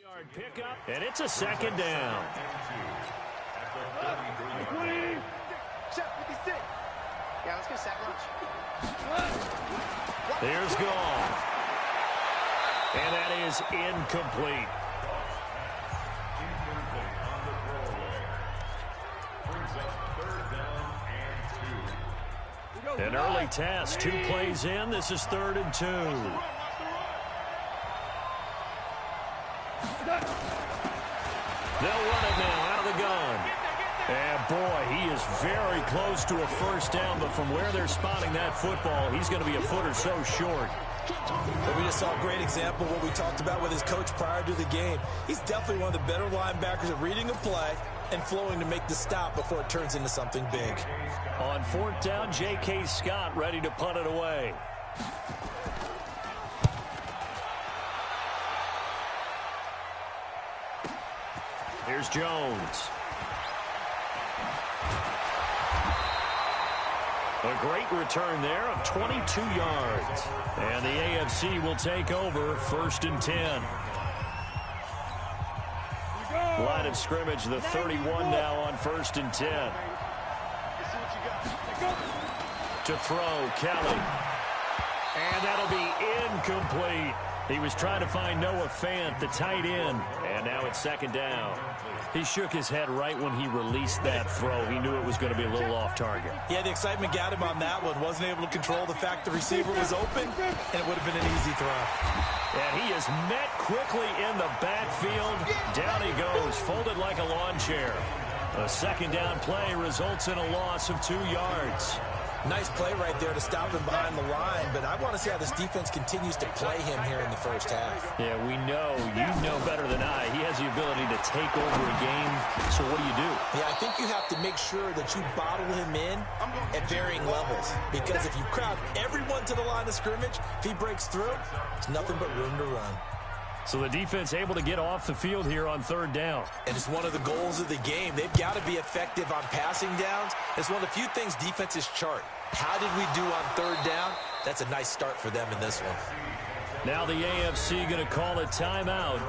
Yard pickup, and it's a second down. Yeah, let's go sack lunch. There's goal. And that is incomplete. An early test, 2 plays in. This is 3rd and 2. They'll run it now out of the gun. And boy, he is very close to a first down, but from where they're spotting that football, he's going to be a foot or so short. But we just saw a great example of what we talked about with his coach prior to the game. He's definitely one of the better linebackers at reading a play and flowing to make the stop before it turns into something big. On 4th down, J.K. Scott ready to punt it away. Here's Jones. A great return there of 22 yards. And the AFC will take over 1st and 10. Line of scrimmage, the 31 now on 1st and 10. To throw, Kelly. And that'll be incomplete. He was trying to find Noah Fant, the tight end. And now it's 2nd down. He shook his head right when he released that throw. He knew it was going to be a little off target. Yeah, the excitement got him on that one. Wasn't able to control the fact the receiver was open, and it would have been an easy throw. And he is met quickly in the backfield. Down he goes, folded like a lawn chair. A 2nd down play results in a loss of 2 yards. Nice play right there to stop him behind the line, but I want to see how this defense continues to play him here in the first half. Yeah, we know. You know better than I. He has the ability to take over a game. So what do you do? Yeah, I think you have to make sure that you bottle him in at varying levels, because if you crowd everyone to the line of scrimmage, if he breaks through, there's nothing but room to run. So the defense able to get off the field here on 3rd down. And it's one of the goals of the game. They've got to be effective on passing downs. It's one of the few things defenses chart. How did we do on 3rd down? That's a nice start for them in this one. Now the AFC going to call a timeout.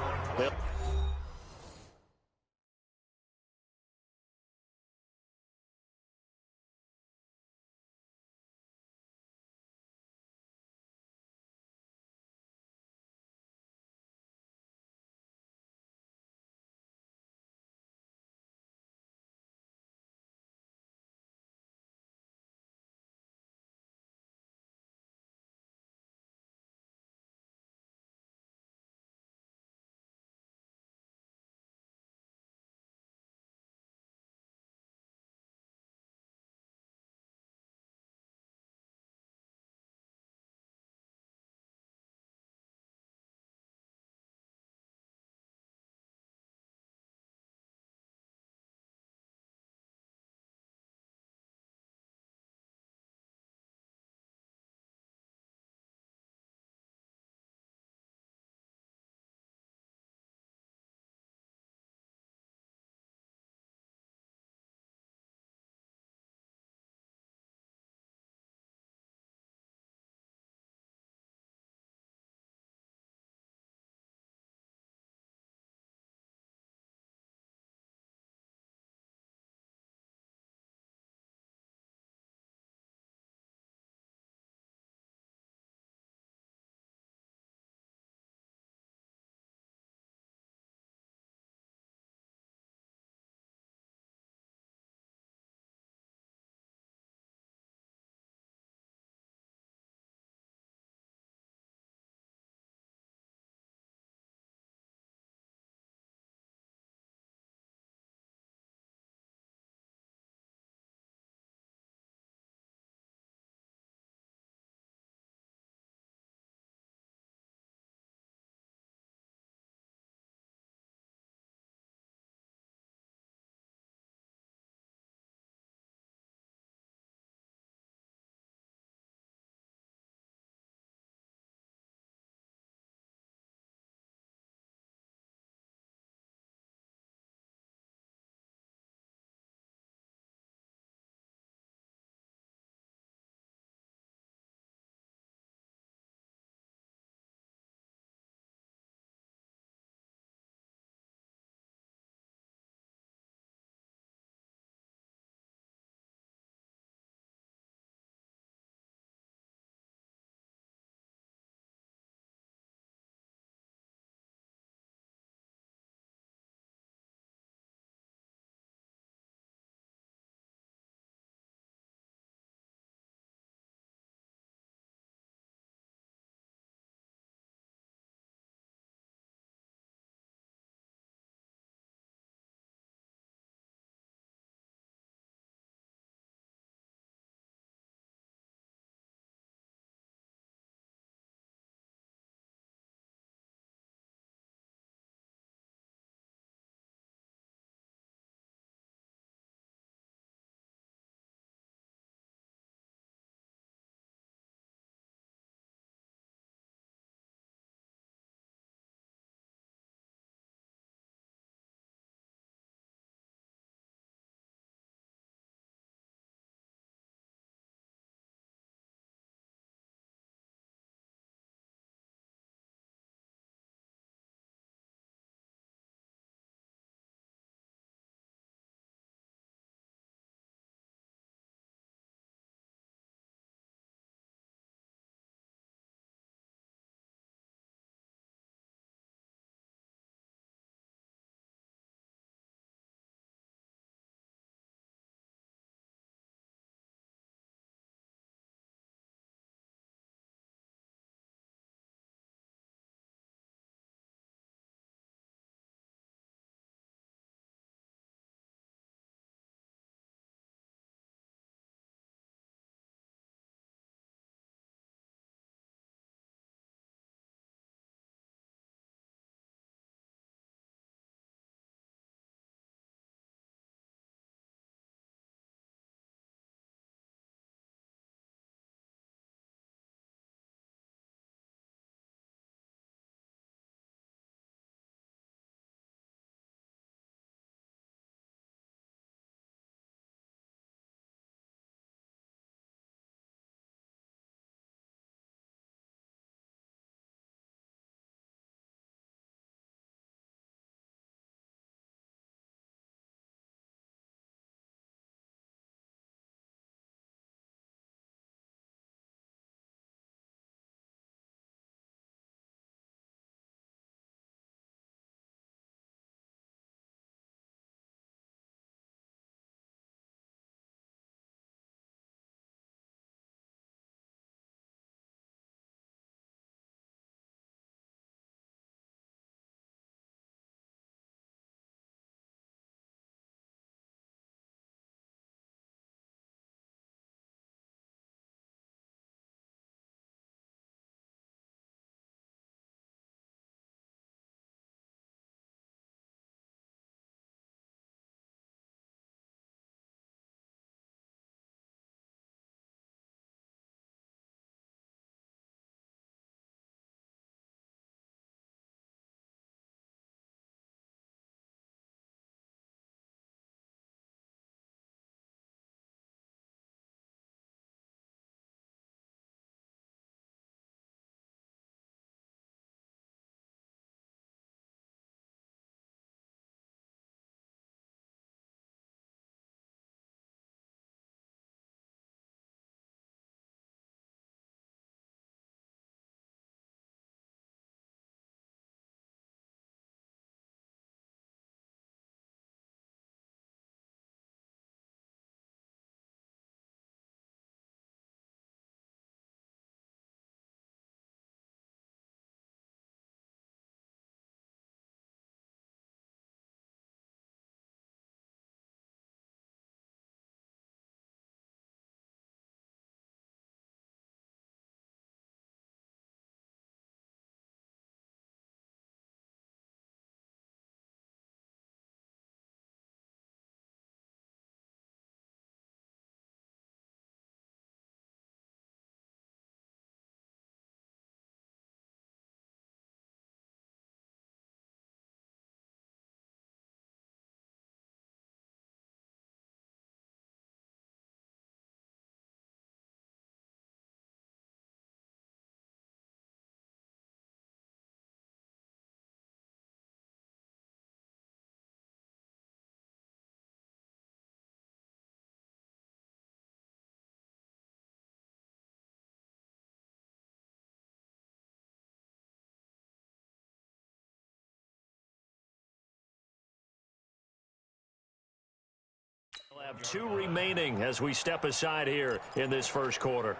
Have 2 remaining as we step aside here in this first quarter.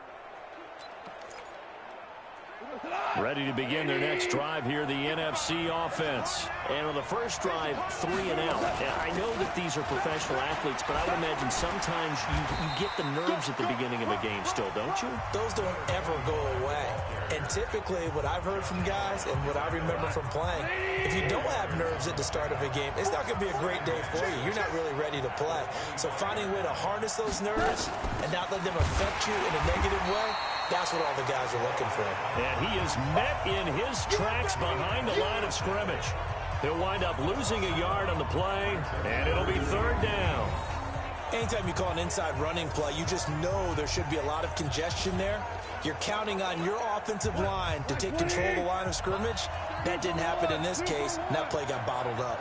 Ready to begin their next drive here, the NFC offense. And on the first drive, 3 and out. I know that these are professional athletes, but I would imagine sometimes you get the nerves at the beginning of a game still, don't you? Those don't ever go away. And typically what I've heard from guys and what I remember from playing, if you don't have nerves at the start of a game, it's not going to be a great day for you. You're not really ready to play. So finding a way to harness those nerves and not let them affect you in a negative way, that's what all the guys are looking for. And he is met in his tracks behind the line of scrimmage. He'll wind up losing a yard on the play, and it'll be 3rd down. Anytime you call an inside running play, you just know there should be a lot of congestion there. You're counting on your offensive line to take control of the line of scrimmage. That didn't happen in this case, and that play got bottled up.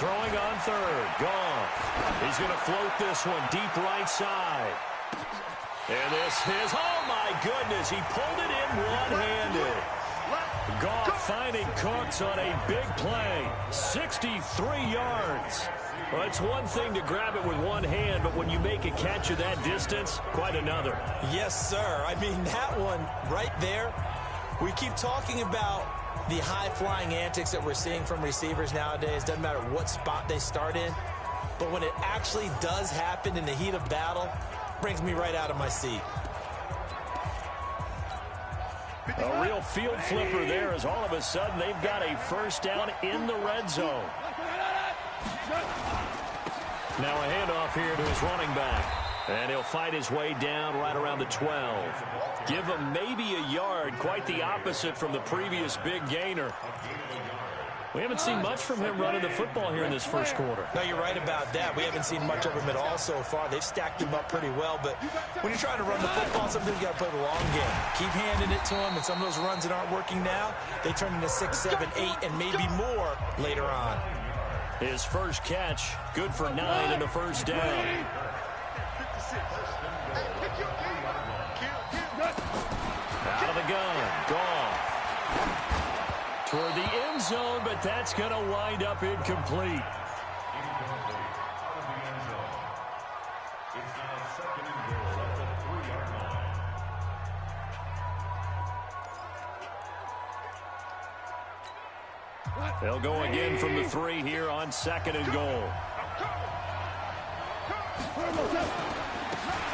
Throwing on 3rd, Goff. He's going to float this one deep right side. And this is, oh my goodness, he pulled it in one-handed. Goff finding Cooks on a big play, 63 yards. Well, it's one thing to grab it with one hand, but when you make a catch of that distance, quite another. Yes, sir. I mean, that one right there, we keep talking about the high-flying antics that we're seeing from receivers nowadays. Doesn't matter what spot they start in, but when it actually does happen in the heat of battle, brings me right out of my seat. A real field flipper there as all of a sudden they've got a first down in the red zone. Now a handoff here to his running back. And he'll fight his way down right around the 12. Give him maybe a yard, quite the opposite from the previous big gainer. We haven't seen much from him running the football here in this first quarter. No, you're right about that. We haven't seen much of him at all so far. They've stacked him up pretty well, but when you're trying to run the football, sometimes you got to play the long game. Keep handing it to him, and some of those runs that aren't working now, they turn into 6, 7, 8, and maybe more later on. His first catch, good for 9 and a first down. Out of the gun, Goff. Toward the end zone, but that's going to wind up incomplete. They'll go again from the 3 here on 2nd and goal.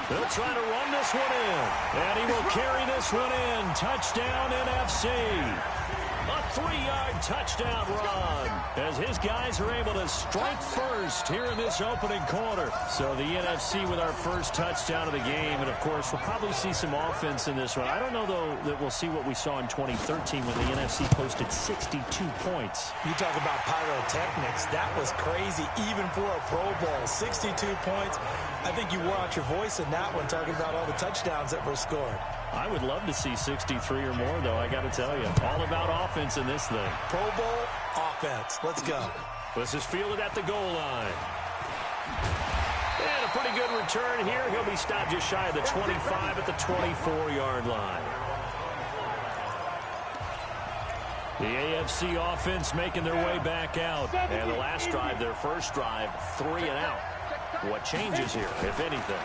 They'll try to run this one in, and he will carry this one in. Touchdown, NFC. A 3-yard touchdown run as his guys are able to strike first here in this opening quarter. So the NFC with our first touchdown of the game. And, of course, we'll probably see some offense in this one. I don't know, though, that we'll see what we saw in 2013 when the NFC posted 62 points. You talk about pyrotechnics. That was crazy, even for a Pro Bowl. 62 points. I think you wore out your voice in that one, talking about all the touchdowns that were scored. I would love to see 63 or more, though, I got to tell you. All about offense in this thing. Pro Bowl offense. Let's go. This is fielded at the goal line. And a pretty good return here. He'll be stopped just shy of the 25 at the 24-yard line. The AFC offense making their way back out. And the last drive, their first drive, 3 and out. What changes here, if anything?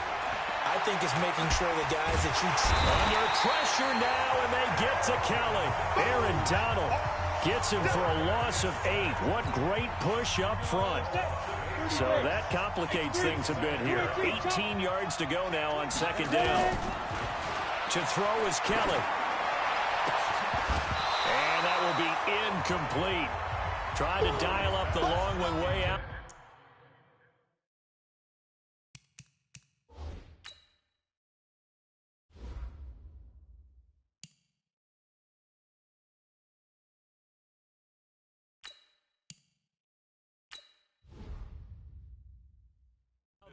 I think it's making sure the guys that you... Under pressure now, and they get to Kelly. Aaron Donald gets him for a loss of 8. What great push up front. So that complicates things a bit here. 18 yards to go now on 2nd down. To throw is Kelly. And that will be incomplete. Trying to dial up the long one way out.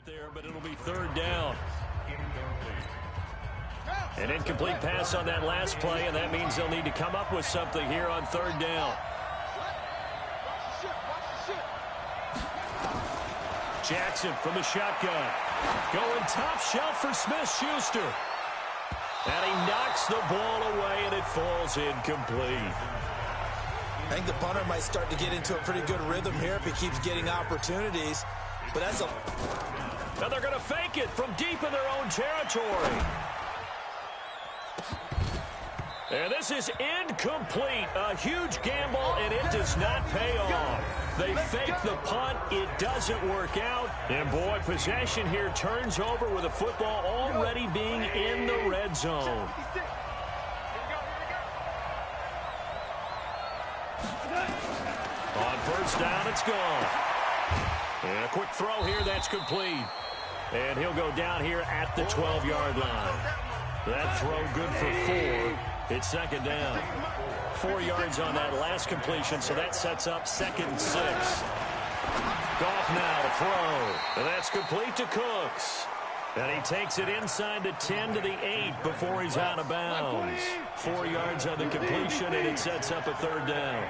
There, but it'll be 3rd down. An incomplete pass on that last play, and that means they'll need to come up with something here on 3rd down. Jackson from the shotgun. Going top shelf for Smith-Schuster. And he knocks the ball away, and it falls incomplete. I think the punter might start to get into a pretty good rhythm here if he keeps getting opportunities. But that's a... And they're going to fake it from deep in their own territory. And this is incomplete. A huge gamble, and it does not pay off. They fake the punt. It doesn't work out. And, boy, possession here turns over with the football already being in the red zone. On first down, it's gone. And a quick throw here, that's complete. And he'll go down here at the 12-yard line. That throw good for 4. It's second down. 4 yards on that last completion, so that sets up 2nd and 6. Goff now to throw. And that's complete to Cooks. And he takes it inside the 10 to the 8 before he's out of bounds. 4 yards on the completion, and it sets up a 3rd down.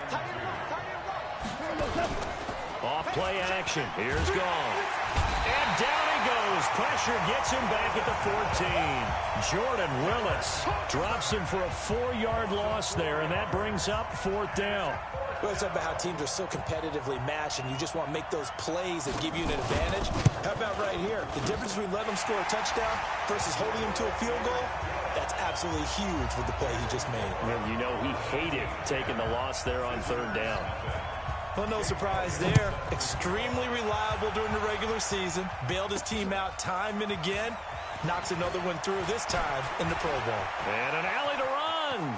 Off play action. Here's Goff. And down he goes. Pressure gets him back at the 14. Jordan Willis drops him for a 4-yard loss there, and that brings up 4th down. Well, it's about how teams are so competitively matched, and you just want to make those plays that give you an advantage. How about right here? The difference between letting him score a touchdown versus holding him to a field goal, that's absolutely huge with the play he just made. Well, you know, he hated taking the loss there on 3rd down. Well, no surprise there. Extremely reliable during the regular season. Bailed his team out time and again. Knocks another one through this time in the Pro Bowl. And an alley to run.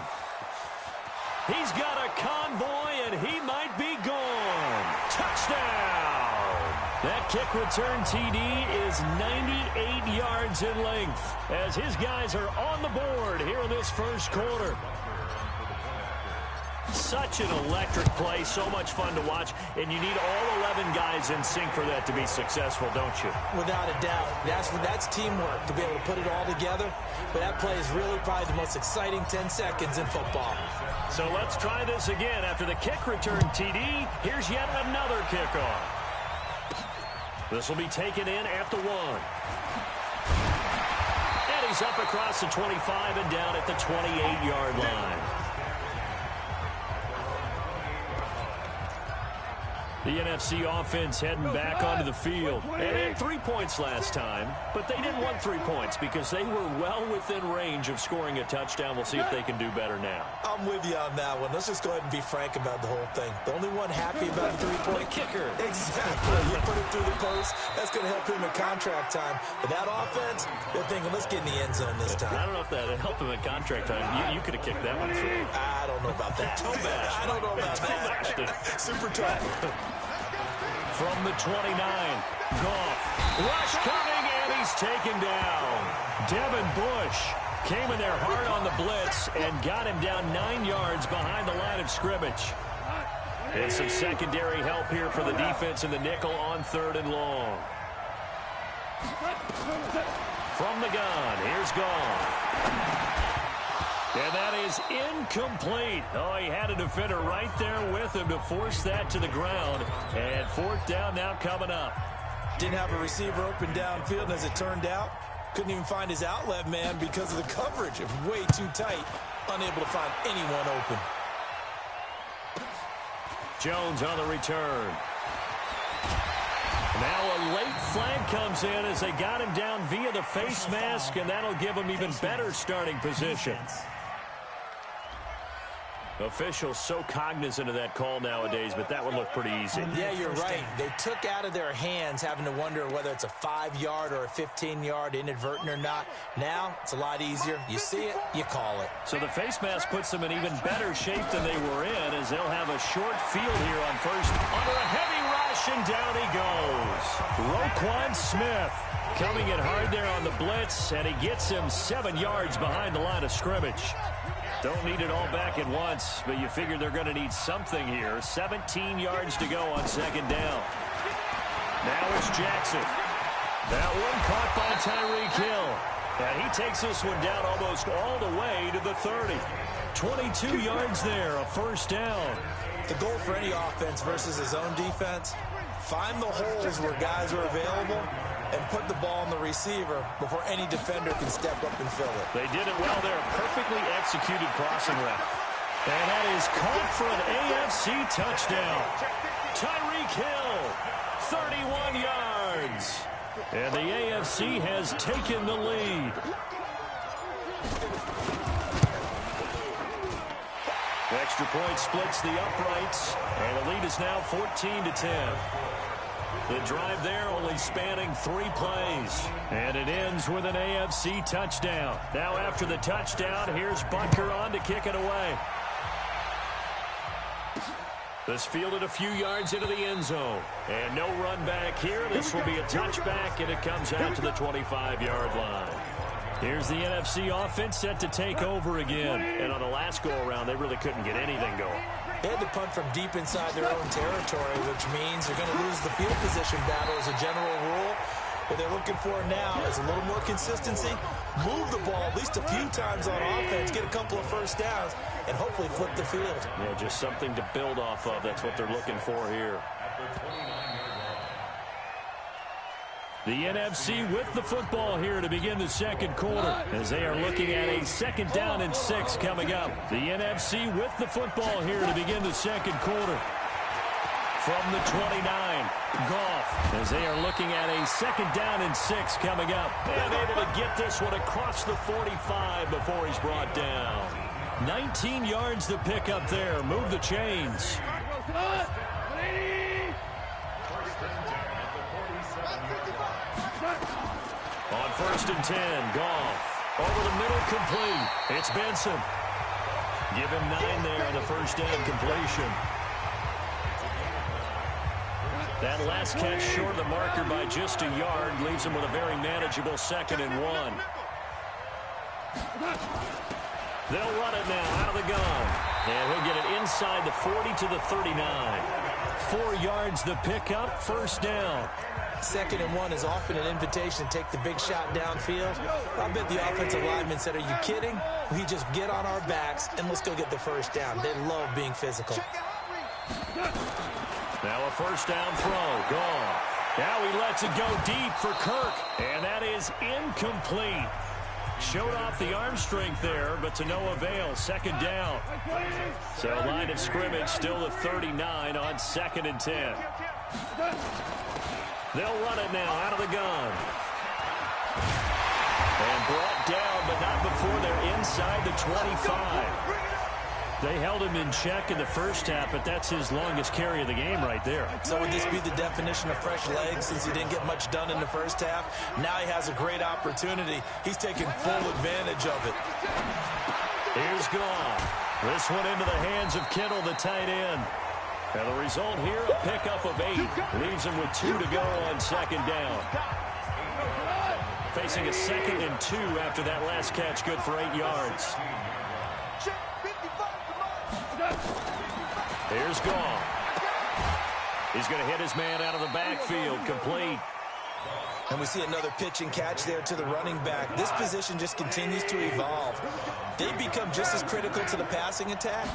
He's got a convoy, and he might be gone. Touchdown! That kick return TD is 98 yards in length as his guys are on the board here in this first quarter. Such an electric play, so much fun to watch, and you need all 11 guys in sync for that to be successful, don't you? Without a doubt. That's teamwork to be able to put it all together, but that play is really probably the most exciting 10 seconds in football. So let's try this again. After the kick return TD, here's yet another kickoff. This will be taken in at the 1. And he's up across the 25 and down at the 28-yard line. The NFC offense heading back onto the field. And they had 3 points last time, but they didn't want 3 points because they were well within range of scoring a touchdown. We'll see if they can do better now. I'm with you on that one. Let's just go ahead and be frank about the whole thing. The only one happy about the 3-point kicker. Exactly. You put it through the post. That's going to help him in contract time. But that offense, they're thinking, let's get in the end zone this time. I don't know if that helped him in contract time. You could have kicked that one through. I don't know about that. I don't know about that. Super tough. From the 29, Goff. Rush coming, and he's taken down. Devin Bush came in there hard on the blitz and got him down 9 yards behind the line of scrimmage. And some secondary help here for the defense in the nickel on 3rd and long. From the gun, here's Goff. And that is incomplete. Oh, he had a defender right there with him to force that to the ground. And 4th down now coming up. Didn't have a receiver open downfield, and as it turned out, couldn't even find his outlet man because of the coverage. It was way too tight, unable to find anyone open. Jones on the return. Now a late flag comes in as they got him down via the face mask, and that'll give him even better starting position. Officials so cognizant of that call nowadays, but that would look pretty easy. Yeah, you're right. They took out of their hands having to wonder whether it's a 5-yard or a 15-yard inadvertent or not. Now, it's a lot easier. You see it, you call it. So the face mask puts them in even better shape than they were in as they'll have a short field here on first. Under a heavy rush, and down he goes. Roquan Smith coming in hard there on the blitz, and he gets him 7 yards behind the line of scrimmage. Don't need it all back at once, but you figure they're going to need something here. 17 yards to go on 2nd down. Now it's Jackson. That one caught by Tyreek Hill. And he takes this one down almost all the way to the 30. 22 yards there, a 1st down. The goal for any offense versus his own defense, find the holes where guys are available and put the ball on the receiver before any defender can step up and fill it. They did it well there. Perfectly executed crossing route. And that is is caught for an AFC touchdown. Tyreek Hill, 31 yards. And the AFC has taken the lead. Extra point splits the uprights, and the lead is now 14-10. The drive there only spanning 3 plays, and it ends with an AFC touchdown. Now after the touchdown, here's Butker on to kick it away. This fielded a few yards into the end zone, and no run back here. This will be a touchback, and it comes out to the 25-yard line. Here's the NFC offense set to take over again. And on the last go-around, they really couldn't get anything going. They had to punt from deep inside their own territory, which means they're going to lose the field position battle as a general rule. What they're looking for now is a little more consistency, move the ball at least a few times on offense, get a couple of first downs, and hopefully flip the field. Yeah, just something to build off of. That's what they're looking for here. The NFC with the football here to begin the second quarter as they are looking at a 2nd down and 6 coming up. The NFC with the football here to begin the second quarter. From the 29, Goff as they are looking at a 2nd down and 6 coming up. And able to get this one across the 45 before he's brought down. 19 yards to pick up there. Move the chains. On 1st and 10, Goff over the middle, complete. It's Benson. Give him 9 there on the first down completion. That last catch short of the marker by just a yard leaves him with a very manageable 2nd and 1. They'll run it now out of the gun. And he'll get it inside the 40 to the 39. 4 yards the pickup, first down. 2nd and 1 is often an invitation to take the big shot downfield. I bet the offensive lineman said, are you kidding? We just get on our backs and let's go get the first down. They love being physical. Now a first down throw. Gone. Now he lets it go deep for Kirk. And that is incomplete. Showed off the arm strength there, but to no avail. 2nd down. So line of scrimmage still the 39 on 2nd and 10. They'll run it now out of the gun. And brought down, but not before they're inside the 25. They held him in check in the first half, but that's his longest carry of the game right there. So would this be the definition of fresh legs since he didn't get much done in the first half? Now he has a great opportunity. He's taking full advantage of it. Here's Goff. This one into the hands of Kittle, the tight end. And the result here, a pickup of 8. Leaves him with 2 to go on 2nd down. Facing a 2nd and 2 after that last catch, good for 8 yards. Here's Goff. He's going to hit his man out of the backfield, complete. And we see another pitch and catch there to the running back. This position just continues to evolve. They become just as critical to the passing attack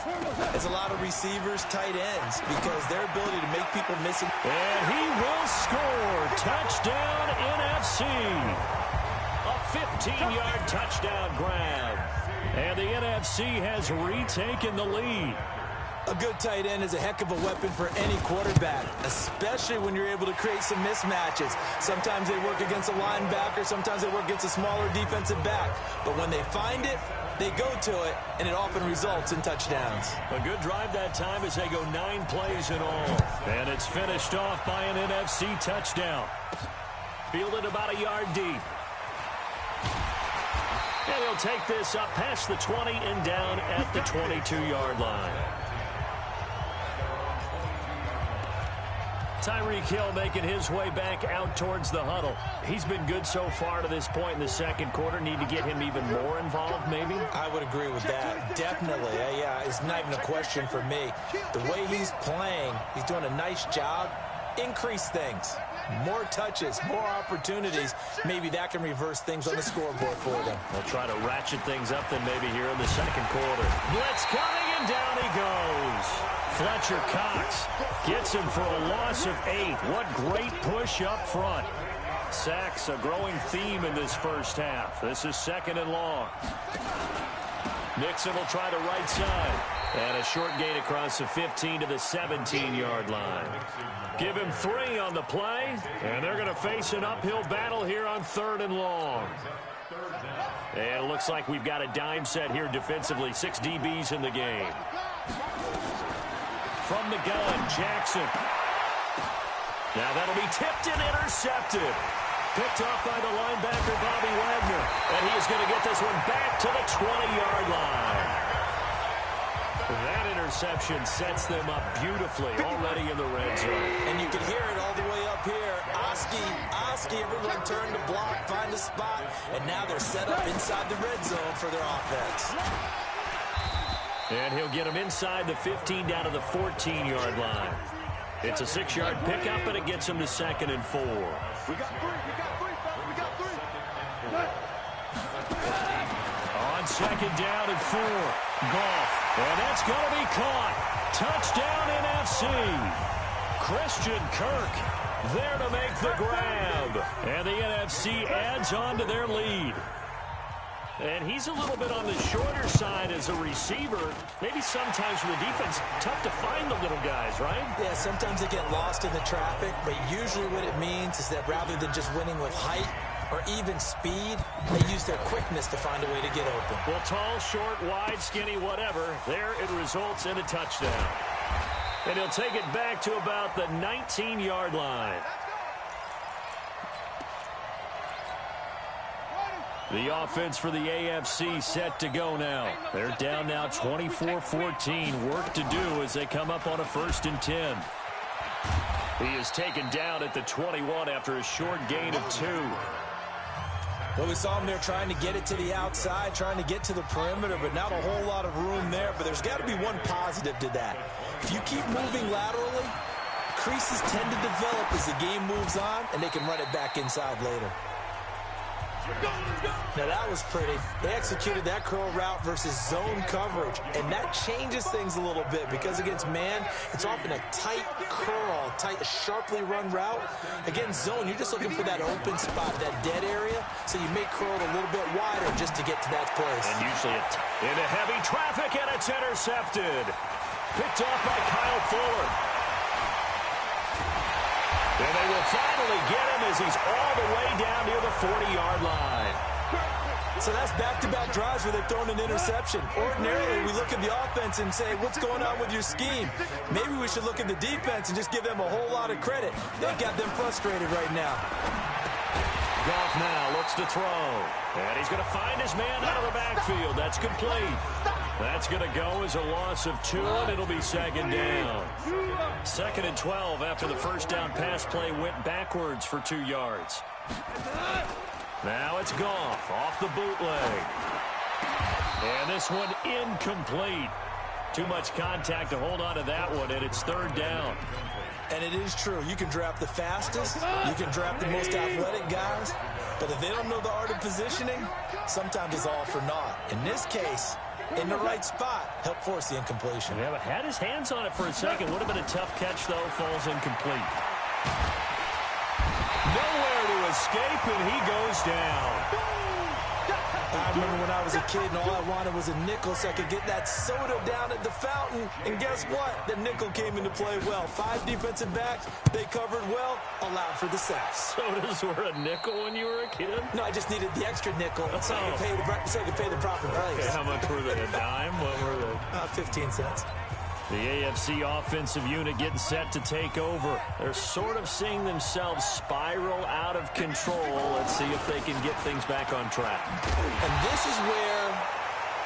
as a lot of receivers, tight ends, because their ability to make people miss it. And he will score. Touchdown, NFC. A 15-yard touchdown grab. And the NFC has retaken the lead. A good tight end is a heck of a weapon for any quarterback, especially when you're able to create some mismatches. Sometimes they work against a linebacker, sometimes they work against a smaller defensive back. But when they find it, they go to it, and it often results in touchdowns. A good drive that time as they go 9 plays in all. And it's finished off by an NFC touchdown. Fielded about a yard deep. And he'll take this up past the 20 and down at the 22-yard line. Tyreek Hill making his way back out towards the huddle. He's been good so far to this point in the second quarter. Need to get him even more involved, maybe? I would agree with that. Definitely. Yeah, it's not even a question for me. The way he's playing, he's doing a nice job. Increase things. More touches, more opportunities. Maybe that can reverse things on the scoreboard for them. They'll try to ratchet things up then maybe here in the second quarter. Blitz coming, and down he goes. Fletcher Cox gets him for a loss of 8. What great push up front. Sacks, a growing theme in this first half. This is 2nd and long. Nixon will try the right side. And a short gain across the 15 to the 17-yard line. Give him 3 on the play, and they're going to face an uphill battle here on 3rd and long. And it looks like we've got a dime set here defensively. 6 DBs in the game. From the gun, Jackson. Now that'll be tipped and intercepted. Picked off by the linebacker, Bobby Wagner. And he is going to get this one back to the 20-yard line. That interception sets them up beautifully already in the red zone. And you can hear it all the way up here. Oski, everyone turned to block, find a spot, and now they're set up inside the red zone for their offense. And he'll get them inside the 15 down to the 14-yard line. It's a 6-yard pickup, and it gets them to 2nd and 4. We got 3. We got 3. On 2nd down and 4. Goff. And that's going to be caught. Touchdown NFC. Christian Kirk there to make the grab. And the NFC adds on to their lead. And he's a little bit on the shorter side as a receiver. Maybe sometimes for the defense, tough to find the little guys, right? Yeah, sometimes they get lost in the traffic, but usually what it means is that rather than just winning with height or even speed, they use their quickness to find a way to get open. Well, tall, short, wide, skinny, whatever, there it results in a touchdown. And he'll take it back to about the 19-yard line. The offense for the AFC set to go now. They're down now 24-14. Work to do as they come up on a 1st and 10. He is taken down at the 21 after a short gain of 2. Well, we saw him there trying to get it to the outside, trying to get to the perimeter, but not a whole lot of room there. But there's got to be one positive to that. If you keep moving laterally, creases tend to develop as the game moves on, and they can run it back inside later. Now that was pretty. They executed that curl route versus zone coverage, and that changes things a little bit because against man, it's often a tight curl, sharply run route. Against zone, you're just looking for that open spot, that dead area, so you may curl it a little bit wider just to get to that place. And usually into heavy traffic, and it's intercepted. Picked off by Kyle Fuller. And they will finally get him as he's all the way down near the 40-yard line. So that's back-to-back drives where they've thrown an interception. Ordinarily, we look at the offense and say, what's going on with your scheme? Maybe we should look at the defense and just give them a whole lot of credit. They've got them frustrated right now. Goff now looks to throw. And he's going to find his man out of the backfield. That's complete. That's going to go as a loss of 2, and it'll be 2nd down. 2nd and 12 after the first down pass play went backwards for 2 yards. Now it's Goff off the bootleg. And this one incomplete. Too much contact to hold on to that one, and it's 3rd down. And it is true. You can draft the fastest. You can draft the most athletic guys. But if they don't know the art of positioning, sometimes it's all for naught. In this case, in the right spot, help force the incompletion. Yeah, but had his hands on it for a second. Would have been a tough catch, though. Falls incomplete. Nowhere to escape, and he goes down. I remember when I was a kid and all I wanted was a nickel so I could get that soda down at the fountain. And guess what? The nickel came into play well. 5 defensive backs, they covered well, allowed for the sacks. Sodas were a nickel when you were a kid? No, I just needed the extra nickel so I could pay the proper price. Okay, how much were they? A dime? What were they? 15 cents. The AFC offensive unit getting set to take over. They're sort of seeing themselves spiral out of control. Let's see if they can get things back on track. And this is where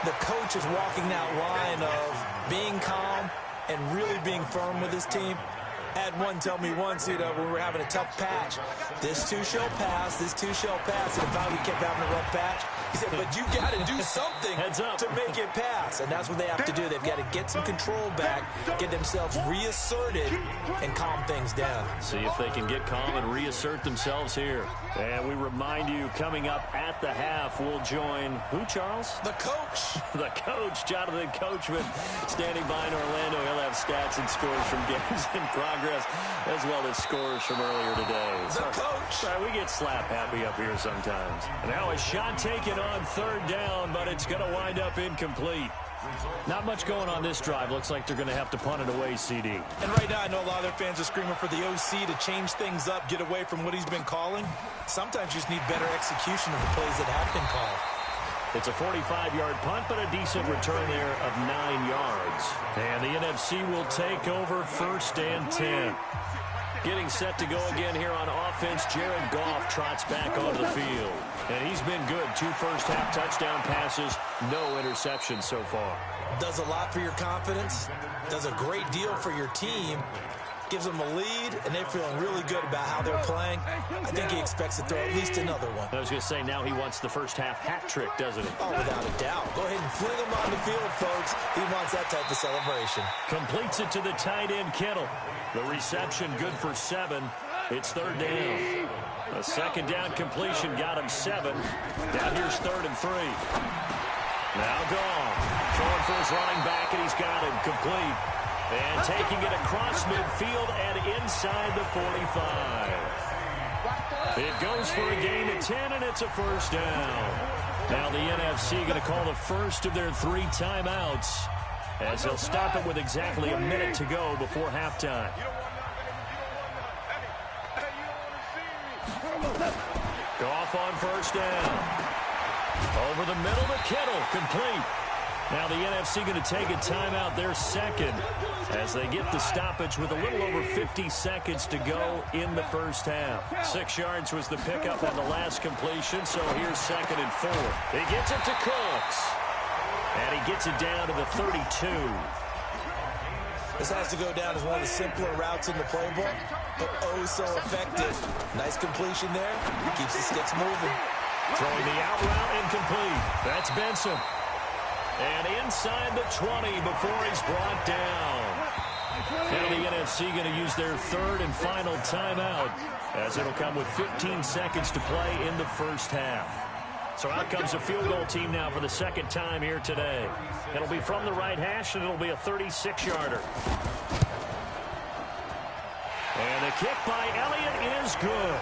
the coach is walking that line of being calm and really being firm with his team. I had one tell me once, when we were having a tough patch, this too shall pass, this too shall pass. And finally we kept having a rough patch. He said, but you got to do something to make it pass. And that's what they have to do. They've got to get some control back, get themselves reasserted, and calm things down. See if they can get calm and reassert themselves here. And we remind you, coming up at the half, we'll join who, Charles? The coach. The coach, Jonathan Coachman, standing by in Orlando. He'll have stats and scores from games in progress, as well as scores from earlier today. The coach. Sorry, we get slap happy up here sometimes. And now a shot taken on third down, but it's going to wind up incomplete. Not much going on this drive. Looks like they're going to have to punt it away, CD. And right now, I know a lot of their fans are screaming for the OC to change things up, get away from what he's been calling. Sometimes you just need better execution of the plays that have been called. It's a 45-yard punt, but a decent return there of 9 yards. And the NFC will take over 1st and 10. Getting set to go again here on offense, Jared Goff trots back onto the field. And he's been good. 2 first-half touchdown passes, no interceptions so far. Does a lot for your confidence, does a great deal for your team, gives them a lead, and they're feeling really good about how they're playing. I think he expects to throw at least another one. I was going to say, now he wants the first-half hat trick, doesn't he? Oh, without a doubt. Go ahead and fling him on the field, folks. He wants that type of celebration. Completes it to the tight end, Kittle. The reception good for 7. It's 3rd down. A 2nd down completion got him 7. Now here's 3rd and 3. Now Goff. Throwing for his running back, and he's got him complete. And taking it across midfield and inside the 45. It goes for a gain of 10, and it's a 1st down. Now the NFC going to call the first of their 3 timeouts, as they'll stop it with exactly a minute to go before halftime. Goff on 1st down. Over the middle to Kittle, complete. Now the NFC going to take a timeout, their 2nd, as they get the stoppage with a little over 50 seconds to go in the 1st half. 6 yards was the pickup on the last completion, so here's 2nd and 4. He gets it to Cooks. And he gets it down to the 32. This has to go down as one of the simpler routes in the playbook, but oh so effective. Nice completion there. Keeps the sticks moving. Throwing the out route incomplete. That's Benson. And inside the 20 before he's brought down. Now the NFC going to use their 3rd and final timeout, as it'll come with 15 seconds to play in the 1st half. So out comes the field goal team now for the 2nd time here today. It'll be from the right hash, and it'll be a 36-yarder. And the kick by Elliott is good.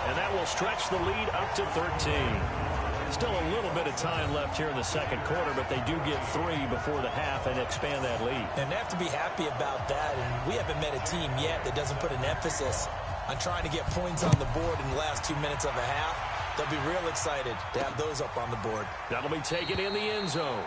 And that will stretch the lead up to 13. Still a little bit of time left here in the 2nd quarter, but they do get 3 before the half and expand that lead. And they have to be happy about that. And we haven't met a team yet that doesn't put an emphasis on trying to get points on the board in the last 2 minutes of a half. They'll be real excited to have those up on the board. That'll be taken in the end zone.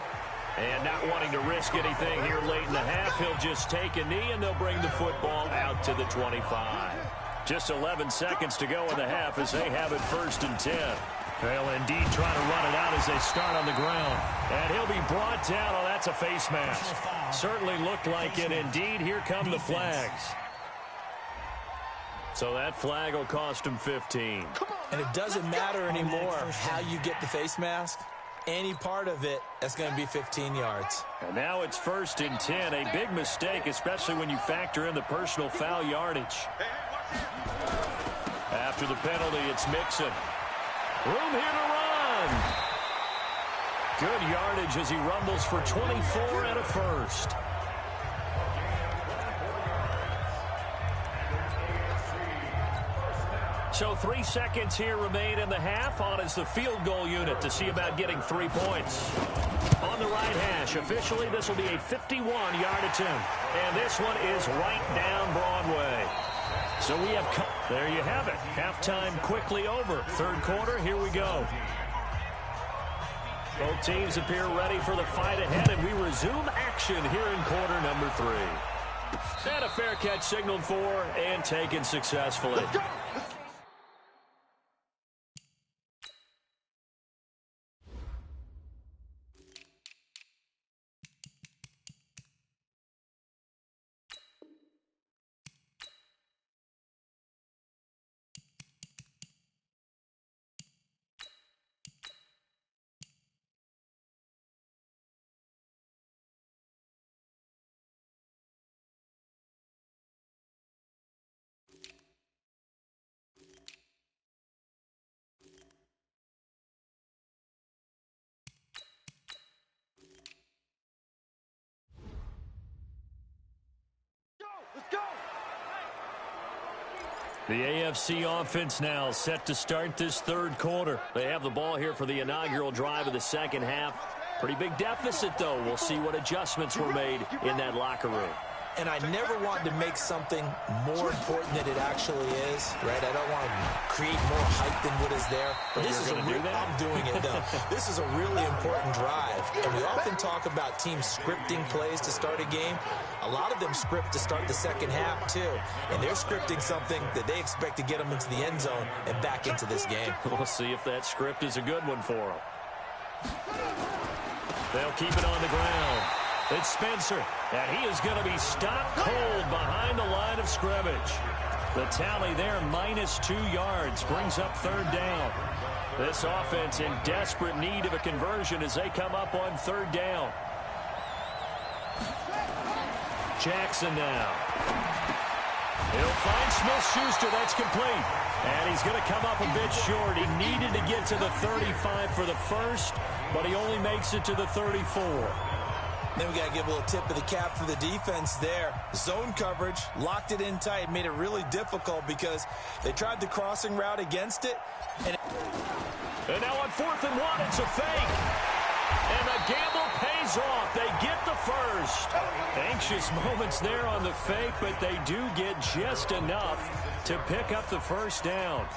And not wanting to risk anything here late in the half, he'll just take a knee, and they'll bring the football out to the 25. Just 11 seconds to go in the half as they have it 1st and 10. They'll indeed try to run it out as they start on the ground. And he'll be brought down. Oh, that's a face mask. Certainly looked like it. Indeed, here come the flags. So that flag will cost him 15. And it doesn't matter anymore how you get the face mask. Any part of it, that's going to be 15 yards. And now it's 1st and 10. A big mistake, especially when you factor in the personal foul yardage. After the penalty, it's Mixon. Room here to run. Good yardage as he rumbles for 24 and a 1st. So 3 seconds here remain in the half. On is the field goal unit to see about getting 3 points. On the right hash, officially this will be a 51-yard attempt. And this one is right down Broadway. So we have, there you have it. Halftime quickly over. 3rd quarter, here we go. Both teams appear ready for the fight ahead, and we resume action here in quarter number 3. And a fair catch signaled for and taken successfully. Let's go. The AFC offense now set to start this third quarter. They have the ball here for the inaugural drive of the second half. Pretty big deficit, though. We'll see what adjustments were made in that locker room. And I never want to make something more important than it actually is, right? I don't want to create more hype than what is there. But this is I'm doing it, though. This is a really important drive. And we often talk about teams scripting plays to start a game. A lot of them script to start the second half, too. And they're scripting something that they expect to get them into the end zone and back into this game. We'll see if that script is a good one for them. They'll keep it on the ground. It's Spencer, and he is going to be stopped cold behind the line of scrimmage. The tally there, -2 yards, brings up third down. This offense in desperate need of a conversion as they come up on third down. Jackson now. He'll find Smith-Schuster. That's complete. And he's going to come up a bit short. He needed to get to the 35 for the first, but he only makes it to the 34. Then we got to give a little tip of the cap for the defense there. Zone coverage, locked it in tight, made it really difficult because they tried the crossing route against it. And now on 4th and 1, it's a fake. And the gamble pays off. They get the first. Anxious moments there on the fake, but they do get just enough to pick up the first down.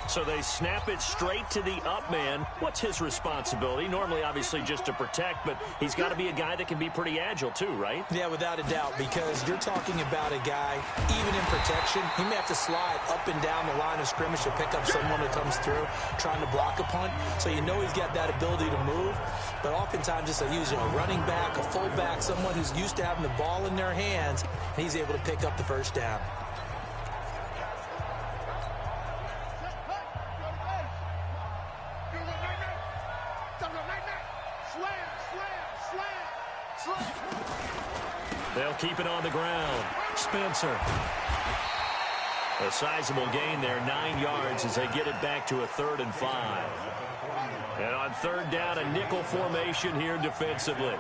So they snap it straight to the up man. What's his responsibility? Normally, obviously, just to protect, but he's got to be a guy that can be pretty agile too, right? Yeah, without a doubt, because you're talking about a guy, even in protection, he may have to slide up and down the line of scrimmage to pick up someone who comes through trying to block a punt. So you know he's got that ability to move, but oftentimes it's a running back, a fullback, someone who's used to having the ball in their hands, and he's able to pick up the first down. They'll keep it on the ground. Spencer. A sizable gain there, 9 yards as they get it back to a 3rd and 5. And on third down, a nickel formation here defensively.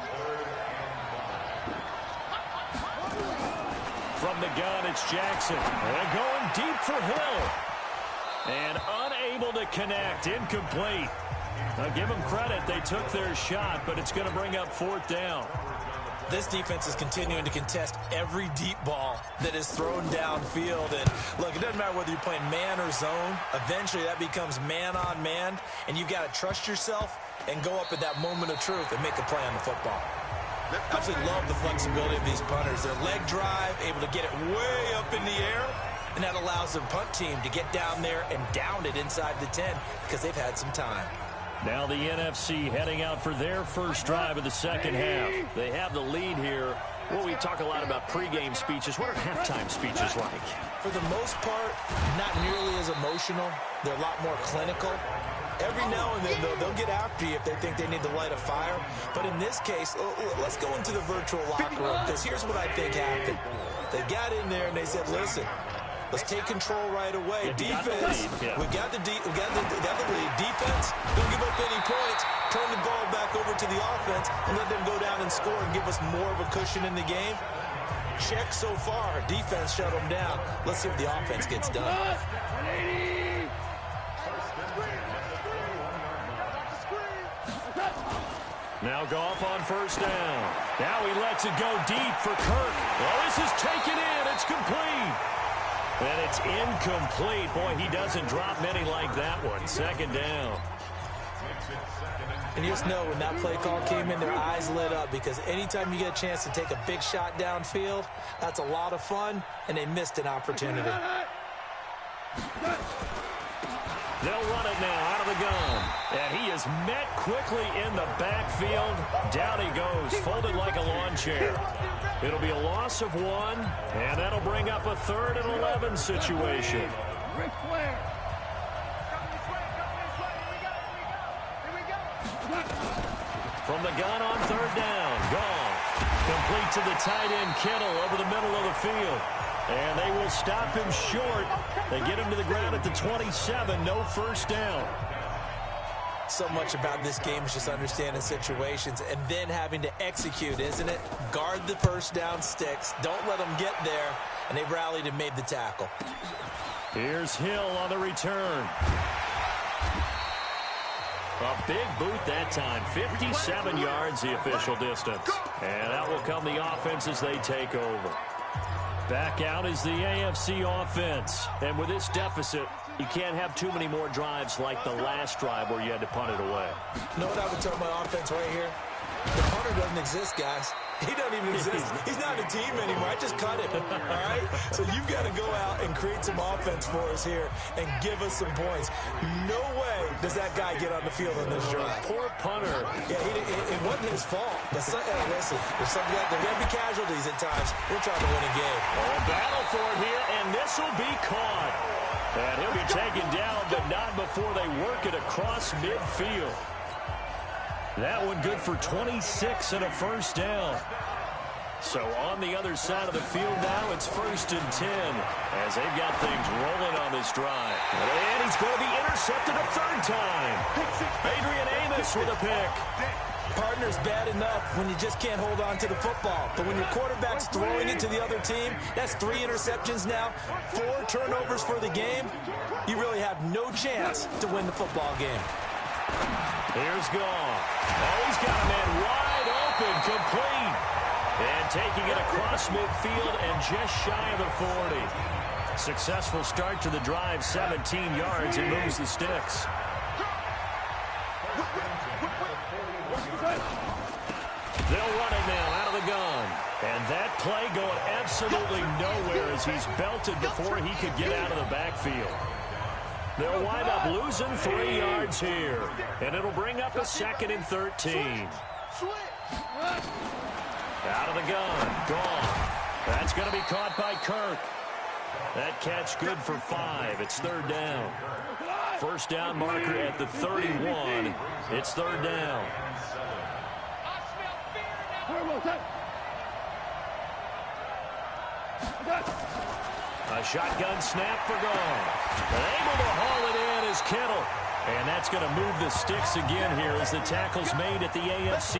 From the gun, it's Jackson. And going deep for Hill. And unable to connect, incomplete. Now give them credit, they took their shot, but it's going to bring up 4th down. This defense is continuing to contest every deep ball that is thrown downfield. And look, it doesn't matter whether you're playing man or zone. Eventually, that becomes man on man. And you've got to trust yourself and go up at that moment of truth and make a play on the football. I absolutely love the flexibility of these punters. Their leg drive, able to get it way up in the air. And that allows the punt team to get down there and down it inside the 10 because they've had some time. Now the NFC heading out for their first drive of the second half. They have the lead here. Well, we talk a lot about pregame speeches. What are halftime speeches like? For the most part, not nearly as emotional. They're a lot more clinical. Every now and then, though, they'll get after you if they think they need to light a fire. But in this case, let's go into the virtual locker room, because here's what I think happened. They got in there and they said, listen, let's take control right away. Defense, we got the lead. Defense, don't give up any points. Turn the ball back over to the offense and let them go down and score and give us more of a cushion in the game. Check so far. Defense shut them down. Let's see what the offense gets done. Now Goff on first down. Now he lets it go deep for Kirk. Well, this is taken in. It's complete. And it's incomplete. Boy, he doesn't drop many like that one. Second down. And you just know when that play call came in, their eyes lit up, because anytime you get a chance to take a big shot downfield, that's a lot of fun, and they missed an opportunity. They'll run it now out of the gun. And he is met quickly in the backfield. Down he goes, folded like a lawn chair. It'll be a loss of 1, and that'll bring up a 3rd and 11 situation. From the gun on third down, Goff. Complete to the tight end, Kittle, over the middle of the field. And they will stop him short. They get him to the ground at the 27, no first down. So much about this game is just understanding situations and then having to execute, isn't it? Guard the first down sticks. Don't let them get there. and they rallied and made the tackle. Here's Hill on the return. A big boot that time. 57 yards the official distance. And that will come the offense as they take over. Back out is the AFC offense. And with this deficit, you can't have too many more drives like the last drive where you had to punt it away. You know what I would tell my offense right here? The punter doesn't exist, guys. He doesn't even exist. He's not a team anymore. I just cut him, all right? So you've got to go out and create some offense for us here and give us some points. No way does that guy get on the field on this drive. Poor punter. Yeah, it wasn't his fault. But listen, there's something that there are going to be casualties at times. We're trying to win a game. Oh, a battle for it here, and this will be caught. And he'll be taken down, but not before they work it across midfield. That one good for 26 and a first down. So on the other side of the field now, it's 1st and 10 as they've got things rolling on this drive. And he's going to be intercepted a third time. Adrian Amos with a pick. Partner's bad enough when you just can't hold on to the football. But when your quarterback's throwing it to the other team, that's 3 interceptions now, 4 turnovers for the game. You really have no chance to win the football game. Here's Goff. Oh, he's got a man wide open, complete. And taking it across midfield and just shy of the 40. Successful start to the drive, 17 yards, and moves the sticks. They'll run it now out of the gun. And that play going absolutely nowhere as he's belted before he could get out of the backfield. They'll wind up losing 3 yards here. And it'll bring up a 2nd and 13. Out of the gun. Gone. That's going to be caught by Kirk. That catch good for 5. It's 3rd down. First down marker at the 31. It's 3rd down. A shotgun snap for Goff. Able to haul it in is Kittle. And that's going to move the sticks again here as the tackle's made at the AFC.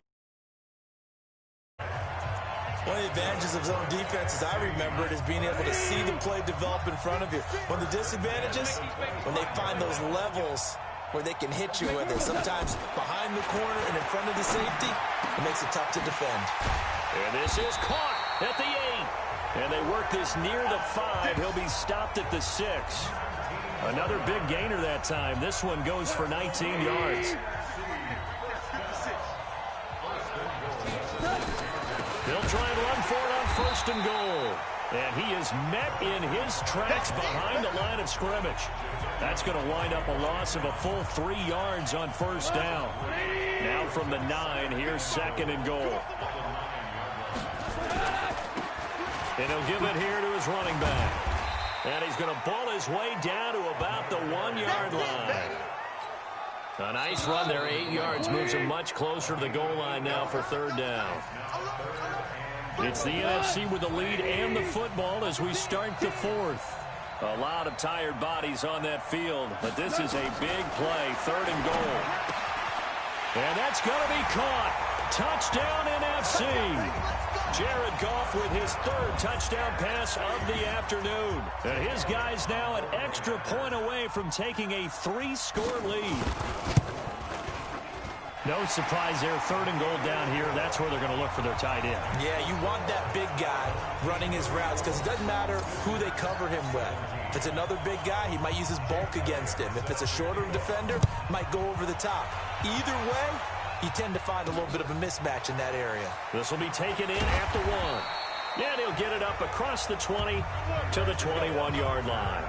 One of the advantages of zone defense, as I remember it, is being able to see the play develop in front of you. One of the disadvantages, when they find those levels where they can hit you with it, sometimes behind the corner and in front of the safety, it makes it tough to defend. And this is caught at the 8. And they work this near the 5. He'll be stopped at the 6. Another big gainer that time. This one goes for 19 yards. He'll try and run for it on 1st and goal. And he is met in his tracks behind the line of scrimmage. That's going to wind up a loss of a full 3 yards on 1st down. Now from the 9, here's 2nd and goal. And he'll give it here to his running back. And he's going to ball his way down to about the 1-yard line. A nice run there, 8 yards, moves him much closer to the goal line now for 3rd down. It's the NFC with the lead and the football as we start the 4th. A lot of tired bodies on that field, but this is a big play, 3rd and goal. And that's going to be caught. Touchdown NFC. Jared Goff with his 3rd touchdown pass of the afternoon. And his guys now an extra point away from taking a 3-score lead. No surprise there, 3rd and goal down here. That's where they're going to look for their tight end. Yeah, you want that big guy running his routes because it doesn't matter who they cover him with. If it's another big guy, he might use his bulk against him. If it's a shorter defender, might go over the top. Either way, you tend to find a little bit of a mismatch in that area. This will be taken in at the 1. And he'll get it up across the 20 to the 21-yard line.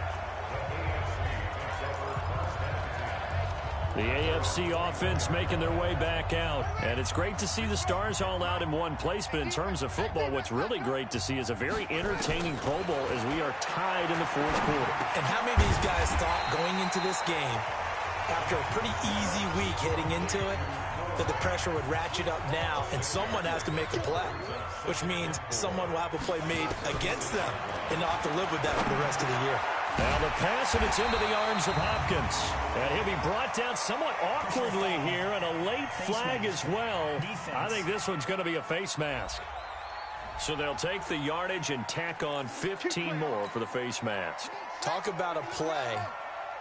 The AFC offense making their way back out. And it's great to see the stars all out in one place. But in terms of football, what's really great to see is a very entertaining Pro Bowl as we are tied in the 4th quarter. And how many of these guys thought going into this game, after a pretty easy week heading into it, that the pressure would ratchet up now and someone has to make a play, which means someone will have a play made against them and they'll have to live with that for the rest of the year. Now the pass, and it's into the arms of Hopkins. And he'll be brought down somewhat awkwardly here, and a late flag as well. I think this one's going to be a face mask. So they'll take the yardage and tack on 15 more for the face mask. Talk about a play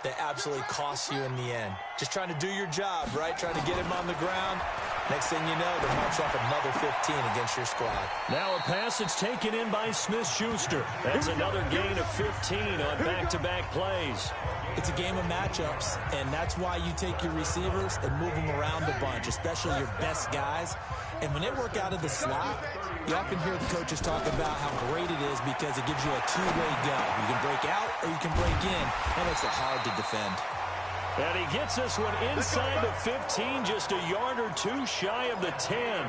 that absolutely costs you in the end. Just trying to do your job, right? Trying to get him on the ground. Next thing you know, they're marching off another 15 against your squad. Now a pass that's taken in by Smith-Schuster. That's another gain of 15 on back-to-back plays. It's a game of matchups, and that's why you take your receivers and move them around a bunch, especially your best guys. And when they work out of the slot, you often hear the coaches talk about how great it is because it gives you a two-way go. You can break out or you can break in. That makes it hard to defend. And he gets this one inside the 15, just a yard or two shy of the 10.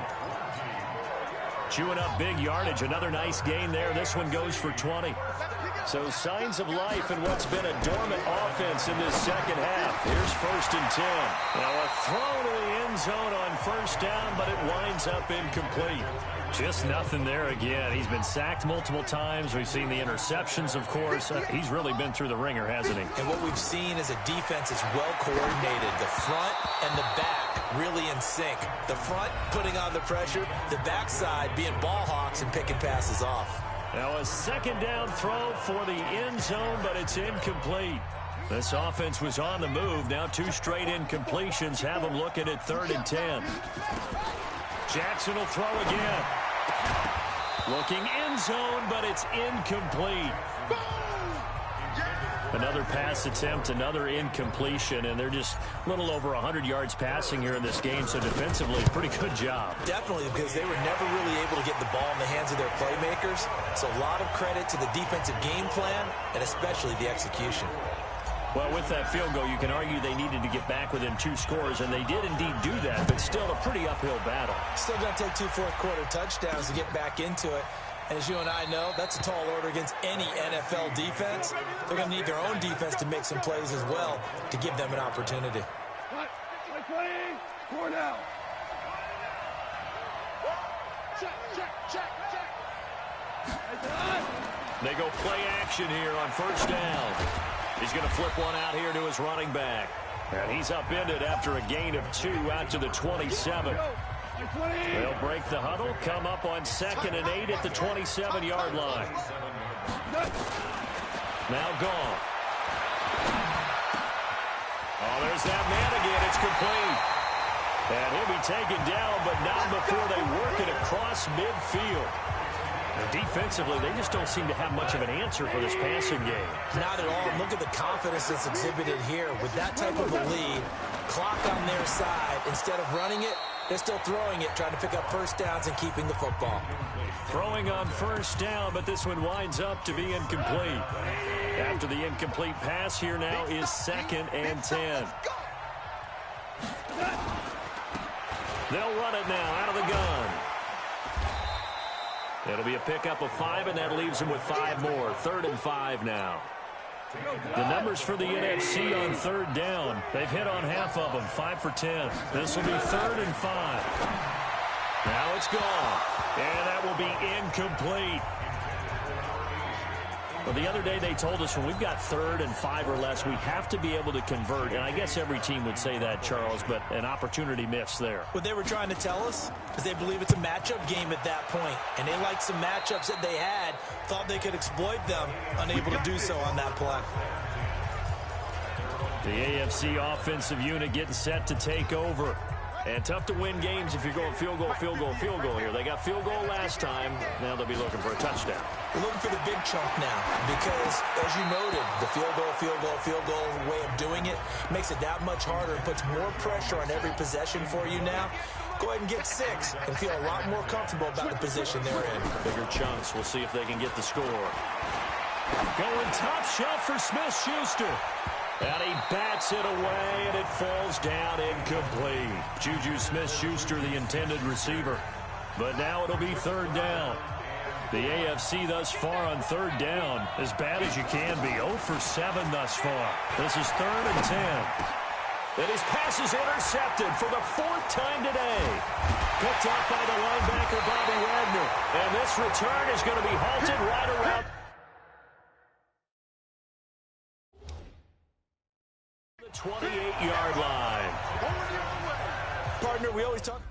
Chewing up big yardage, another nice gain there. This one goes for 20. So signs of life in what's been a dormant offense in this second half. Here's 1st and 10. Now a throw to the end zone on first down, but it winds up incomplete. Just nothing there again. He's been sacked multiple times. We've seen the interceptions, of course. He's really been through the ringer, hasn't he? And what we've seen is a defense is well coordinated. The front and the back really in sync. The front putting on the pressure, the backside being ball hawks and picking passes off. Now a second down throw for the end zone, but it's incomplete. This offense was on the move. Now 2 straight incompletions have them looking at 3rd and 10. Jackson will throw again. Looking end zone, but it's incomplete. Another pass attempt, another incompletion, and they're just a little over 100 yards passing here in this game, so defensively, pretty good job. Definitely, because they were never really able to get the ball in the hands of their playmakers, so a lot of credit to the defensive game plan and especially the execution. Well, with that field goal, you can argue they needed to get back within 2 scores, and they did indeed do that, but still a pretty uphill battle. Still going to take 2 fourth-quarter touchdowns to get back into it. And as you and I know, that's a tall order against any NFL defense. They're going to need their own defense to make some plays as well to give them an opportunity. They go play action here on first down. He's going to flip one out here to his running back. And he's upended after a gain of 2 out to the 27. They'll break the huddle, come up on 2nd and 8 at the 27-yard line. Now gone. Oh, there's that man again. It's complete. And he'll be taken down, but not before they work it across midfield. And defensively, they just don't seem to have much of an answer for this passing game. Not at all. Look at the confidence that's exhibited here. With that type of a lead, clock on their side, instead of running it, they're still throwing it, trying to pick up first downs and keeping the football. Throwing on first down, but this one winds up to be incomplete. After the incomplete pass, here now is 2nd and 10. They'll run it now out of the gun. It'll be a pickup of 5, and that leaves them with 5 more. 3rd and 5 now. The numbers for the NFC on 3rd down, they've hit on half of them, 5 for 10. This will be 3rd and 5. Now it's gone, and that will be incomplete. Well, the other day they told us when we've got 3rd and 5 or less, we have to be able to convert. And I guess every team would say that, Charles, but an opportunity missed there. What they were trying to tell us is they believe it's a matchup game at that point. And they liked some matchups that they had, thought they could exploit them, unable to do so on that play. The AFC offensive unit getting set to take over. And tough to win games if you're going field goal, field goal, field goal here. They got field goal last time. Now they'll be looking for a touchdown. We're looking for the big chunk now because, as you noted, the field goal way of doing it makes it that much harder and puts more pressure on every possession for you now. Go ahead and get 6 and feel a lot more comfortable about the position they're in. Bigger chunks. We'll see if they can get the score. Going top shelf for Smith-Schuster. And he bats it away, and it falls down incomplete. Juju Smith-Schuster, the intended receiver. But now it'll be 3rd down. The AFC thus far on 3rd down, as bad as you can be. 0 for 7 thus far. This is 3rd and 10. And his pass is intercepted for the 4th time today. Picked up by the linebacker, Bobby Wagner. And this return is going to be halted right around the 28-yard line. Partner, we always talk.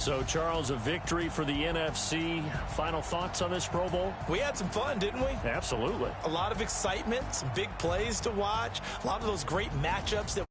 So, Charles, a victory for the NFC. Final thoughts on this Pro Bowl? We had some fun, didn't we? Absolutely. A lot of excitement, some big plays to watch, a lot of those great matchups that